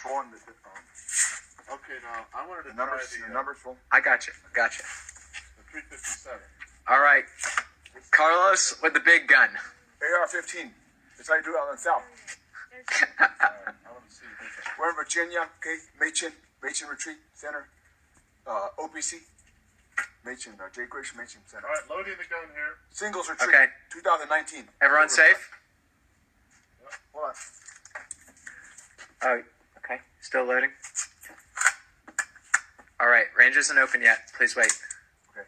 showing the Okay, now I wanted to numbers. try The numbers full. I got you. the 357. All right. Carlos with the big gun. AR-15. That's how you do it on the south. I want to see this. We're in Virginia. Okay, Machin Retreat Center. OPC. Machin, J. Gresham Machin Center. All right, loading the gun here. Singles Retreat. Okay. 2019. Everyone safe? Hold on. Oh, okay. Still loading. All right. Range isn't open yet. Please wait. Okay.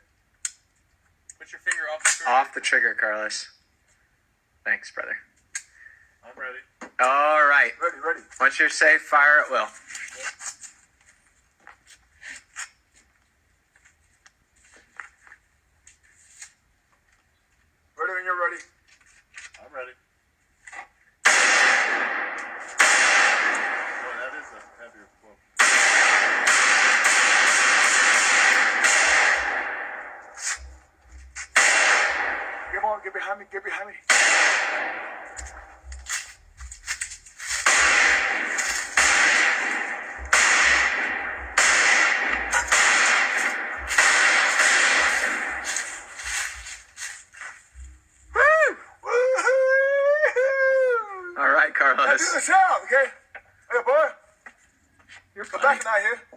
Put your finger off the trigger. Off the trigger, Carlos. Thanks, brother. I'm ready. All right. Ready. Once you're safe, fire at will. Ready when you're ready. I'm ready. Boy, that is a heavier quote. Get behind me. Get behind me. All right, Now do Carlos. the sound, okay? Hey, boy. You're Come funny. back now here.